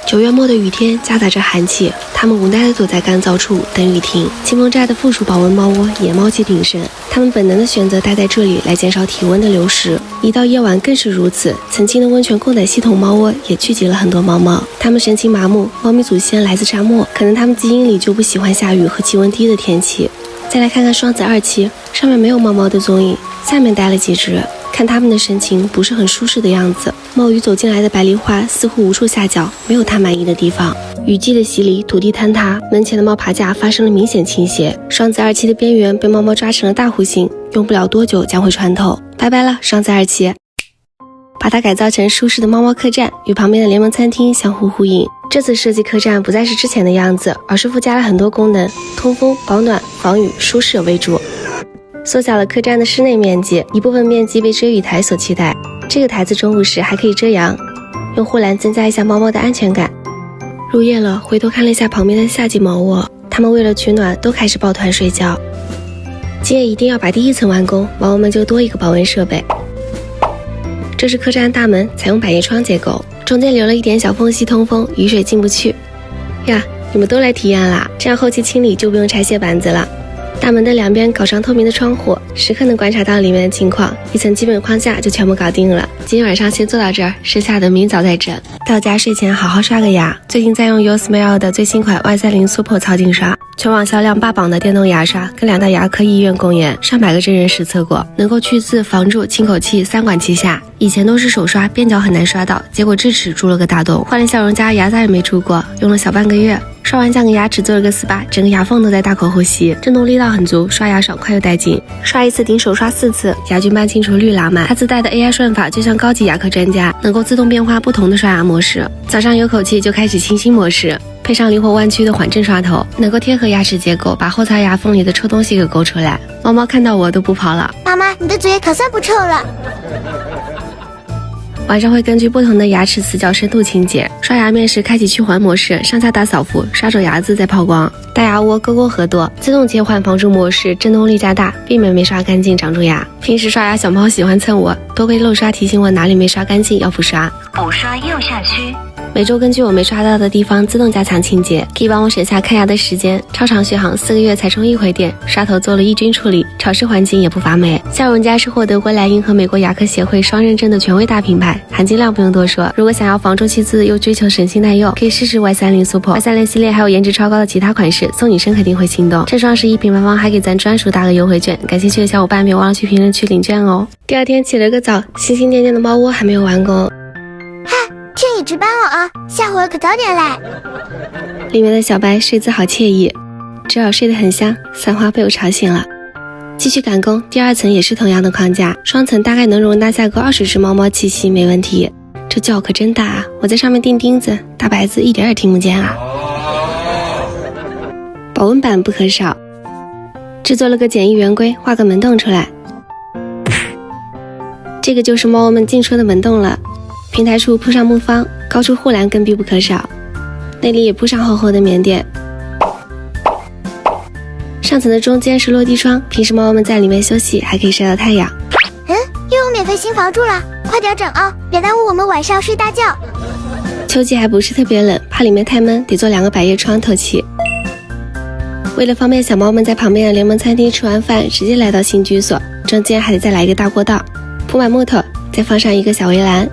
9月末的雨天夹杂着寒气，它们无奈地躲在干燥处等雨停。清风寨的附属保温猫窝也猫气鼎盛，它们本能地选择待在这里来减少体温的流失。一到夜晚更是如此，曾经的温泉供暖系统猫窝也聚集了很多猫猫，它们神情麻木，猫咪祖先来自沙漠，可能它们基因里就不喜欢下雨和气温低的天气。再来看看双子2期，上面没有猫猫的踪影，下面待了几只，看它们的神情不是很舒适的样子。冒雨走进来的百丽花似乎无处下脚，没有它满意的地方。雨季的洗礼，土地坍塌，门前的猫爬架发生了明显倾斜，双子2期的边缘被猫猫抓成了大弧形，用不了多久将会穿透。拜拜了，双子2期。把它改造成舒适的猫猫客栈，与旁边的联盟餐厅相互呼应。这次设计客栈不再是之前的样子，而是附加了很多功能，通风、保暖、防雨、舒适为主。缩小了客栈的室内面积，一部分面积被遮雨台所取代。这个台子中午时还可以遮阳，用护栏增加一下猫猫的安全感。入夜了，回头看了一下旁边的夏季猫窝，它们为了取暖都开始抱团睡觉。今夜一定要把第1层完工，猫猫们就多一个保温设备。这是客栈大门，采用百叶窗结构，中间留了一点小缝隙通风，雨水进不去。呀，你们都来体验啦，这样后期清理就不用拆卸板子了。大门的两边搞上透明的窗户，时刻能观察到里面的情况，一层基本框架就全部搞定了。今天晚上先做到这儿，剩下的明早再整。到家睡前好好刷个牙，最近在用 YoSmile 的最新款 Y30 Super 槽净刷，全网销量霸榜的电动牙刷，跟2大牙科医院共研，上百个真人实测过，能够去渍、防蛀、清口气3管齐下。以前都是手刷，边角很难刷到，结果智齿蛀了个大洞，换了笑容夹，牙再也没蛀过，用了小半个月。刷完将个牙齿做了个 SPA， 整个牙缝都在大口呼吸，震动力道很足，刷牙爽快又带劲。刷一次顶手刷4次，牙菌斑清除率拉满。它自带的 AI 算法就像高级牙科专家，能够自动变化不同的刷牙模式。早上有口气就开始清新模式，配上灵活弯曲的缓震刷头，能够贴合牙齿结构，把后槽牙缝里的臭东西给勾出来。猫猫看到我都不跑了。妈妈，你的嘴可算不臭了。晚上会根据不同的牙齿死角深度清洁，刷牙面时开启去环模式，上下打扫服，刷走牙渍再抛光。大牙窝勾勾合剁，自动切换防蛀模式，震动力加大，避免没刷干净长蛀牙。平时刷牙小猫喜欢蹭我，多亏漏刷提醒我哪里没刷干净要补刷。补刷右下区。每周根据我没刷到的地方自动加强清洁，可以帮我省下看牙的时间。超长续航，4个月才充1回电，刷头做了抑菌处理，潮湿环境也不发霉。笑容家是获得过莱茵和美国牙科协会双认证的权威大品牌，含金量不用多说。如果想要防蛀去渍又追求省心耐用，可以试试 Y30 Super。 Y30 系列还有颜值超高的其他款式，送女生肯定会心动。趁双11品牌方还给咱专属大额优惠券，感兴趣的小伙伴别忘了去评论区领券哦。第2天起了个早，心心念念的猫窝还没有完工。天已值班了啊，下回可早点来。里面的小白睡姿好惬意，只好睡得很香。三花被我吵醒了，继续赶工。第2层也是同样的框架，双层大概能容纳下个20只猫猫栖息，没问题。这觉可真大啊，我在上面钉钉子，大白字一点也听不见啊。保温板不可少，制作了个简易圆规，画个门洞出来。这个就是猫猫们进出的门洞了。平台处铺上木方，高处护栏更必不可少，内里也铺上厚厚的棉垫。上层的中间是落地窗，平时猫猫们在里面休息，还可以晒到太阳。又有免费新房住了，快点整啊，别耽误我们晚上睡大觉。秋季还不是特别冷，怕里面太闷，得做2个百叶窗透气。为了方便小猫们在旁边的联盟餐厅吃完饭直接来到新居所，中间还得再来一个大过道，铺满木头，再放上一个小围栏。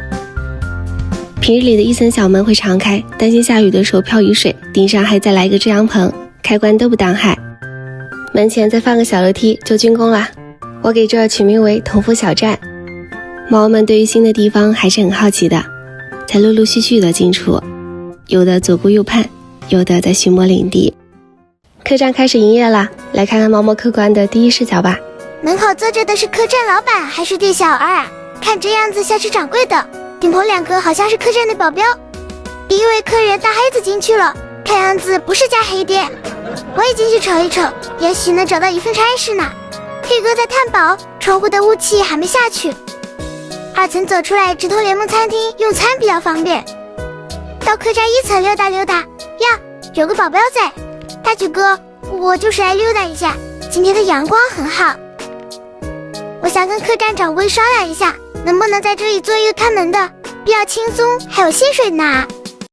平日里的1层小门会常开，担心下雨的时候飘雨水，顶上还再来一个遮阳棚，开关都不当害。门前再放个小楼梯就竣工啦。我给这儿取名为同福小站。猫们对于新的地方还是很好奇的，才陆陆续续的进出，有的左顾右盼，有的在寻摸领地。客栈开始营业啦，来看看猫猫客官的第一视角吧。门口坐着的是客栈老板还是店小二啊？看这样子像是掌柜的，顶棚2个好像是客栈的保镖。第1位客人大黑子进去了，看样子不是家黑店。我也进去瞅一瞅，也许能找到一份差事呢。黑哥在探宝，窗户的雾气还没下去。2层走出来直通联盟餐厅，用餐比较方便。到客栈1层溜达溜达呀，有个保镖在。大举哥，我就是来溜达一下，今天的阳光很好。我想跟客栈掌柜商量一下，能不能在这里做一个看门的，比较轻松，还有薪水拿。